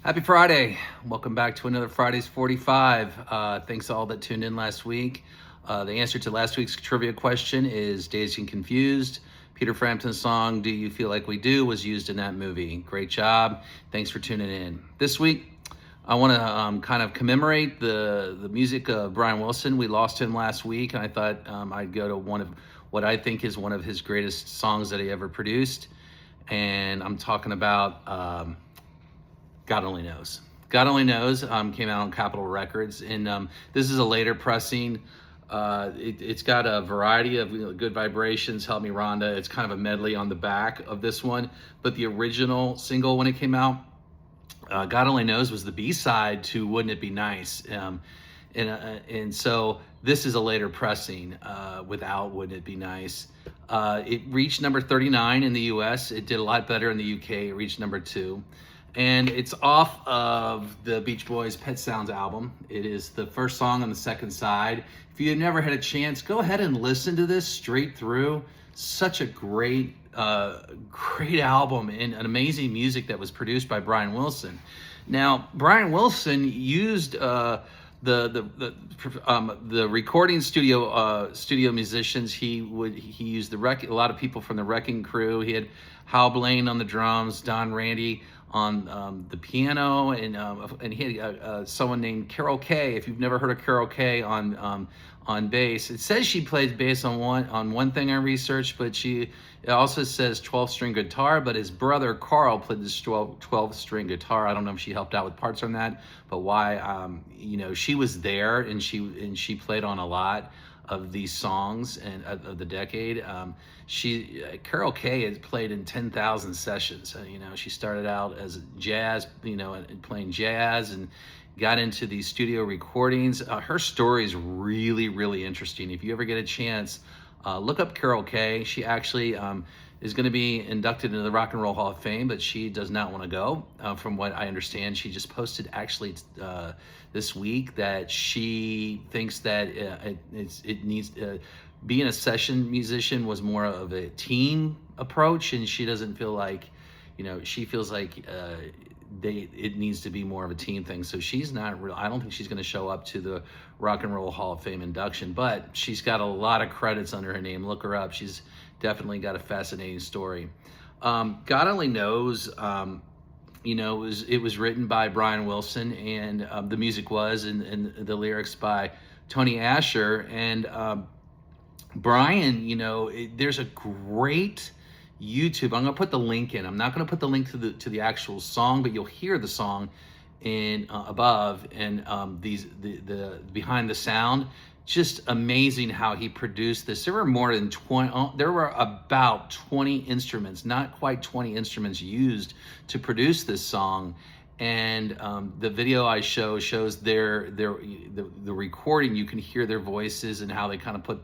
Happy Friday. Welcome back to another Fridays 45. Thanks to all that tuned in last week. The answer to last week's trivia question is Dazed and Confused. Peter Frampton's song, Do You Feel Like We Do, was used in that movie. Great job. Thanks for tuning in. This week, I want to kind of commemorate the music of Brian Wilson. We lost him last week, and I thought I'd go to one of what I think is one of his greatest songs that he ever produced. And I'm talking about God Only Knows. God Only Knows came out on Capitol Records, and this is a later pressing. It's got a variety of Good Vibrations, Help Me Rhonda. It's kind of a medley on the back of this one, but the original single when it came out, God Only Knows, was the B-side to Wouldn't It Be Nice? And so this is a later pressing without Wouldn't It Be Nice? It reached number 39 in the US. It did a lot better in the UK. It reached number 2. And it's off of the Beach Boys' Pet Sounds album. It is the first song on the second side. If you've never had a chance, go ahead and listen to this straight through. Such a great album and an amazing music that was produced by Brian Wilson. Now, Brian Wilson used the recording studio musicians. He used a lot of people from the Wrecking Crew. He had Hal Blaine on the drums, Don Randy on the piano, and he had someone named Carol Kay. If you've never heard of Carol Kay on bass, it says she plays bass on one thing I researched, but it also says 12-string guitar. But his brother Carl played this 12-string guitar. I don't know if she helped out with parts on that, but why? She was there, and she played on a lot of these songs and of the decade. Carol Kay has played in 10,000 sessions. She started out as jazz, playing jazz, and got into these studio recordings. Her story is really, really interesting. If you ever get a chance, look up Carol Kay. She actually is going to be inducted into the Rock and Roll Hall of Fame, but she does not want to go. From what I understand, she just posted actually this week that she thinks that it needs being a session musician was more of a team approach, and she doesn't feel like, she feels like it needs to be more of a team thing. So she's not real. I don't think she's going to show up to the Rock and Roll Hall of Fame induction, but she's got a lot of credits under her name. Look her up. She's definitely got a fascinating story. God Only Knows, it was written by Brian Wilson, and the music was, and the lyrics by Tony Asher. And Brian, there's a great YouTube. I'm gonna put the link in. I'm not gonna put the link to the actual song, but you'll hear the song in above, and the behind the sound. Just amazing how he produced this. There were more than 20. There were about 20 instruments, not quite 20 instruments used to produce this song. And the video I shows the recording. You can hear their voices and how they kind of put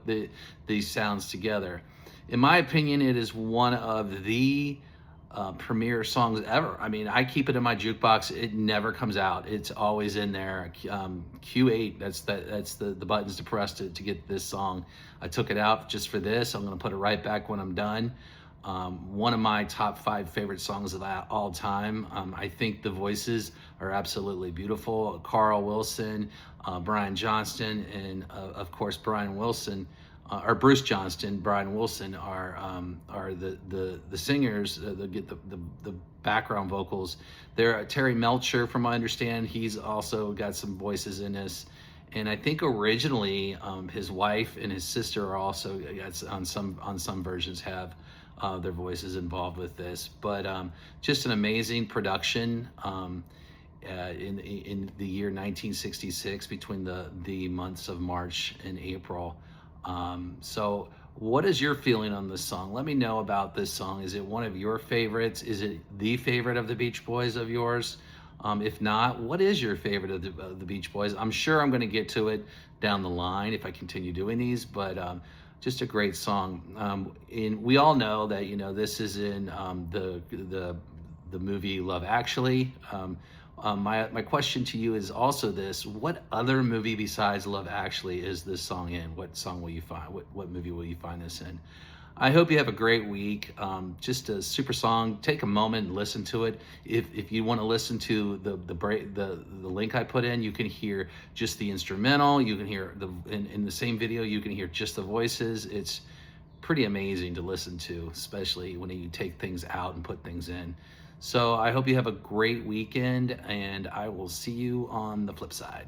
these sounds together. In my opinion, it is one of the premier songs ever. I mean, I keep it in my jukebox. It never comes out. It's always in there. Q8. That's the buttons to press to get this song. I took it out just for this. I'm gonna put it right back when I'm done. One of my top 5 favorite songs of all time. I think the voices are absolutely beautiful. Carl Wilson, Brian Johnston, and of course Brian Wilson, or Bruce Johnston. Brian Wilson are the singers. Get the background vocals. There, Terry Melcher, from what I understand, he's also got some voices in this. And I think originally his wife and his sister are also on some versions have their voices involved with this. But just an amazing production in the year 1966 between the months of March and April. So what is your feeling on this song? Let me know about this song. Is it one of your favorites? Is it the favorite of the Beach Boys of yours? If not, what is your favorite of the Beach Boys? I'm sure I'm going to get to it down the line if I continue doing these, but just a great song. And we all know that this is in the movie Love Actually. My question to you is also this: what other movie besides Love Actually is this song in? What song will you find? What movie will you find this in? I hope you have a great week. Just a super song. Take a moment and listen to it. If you want to listen to the link I put in, you can hear just the instrumental. You can hear in the same video. You can hear just the voices. It's pretty amazing to listen to, especially when you take things out and put things in. So I hope you have a great weekend, and I will see you on the flip side.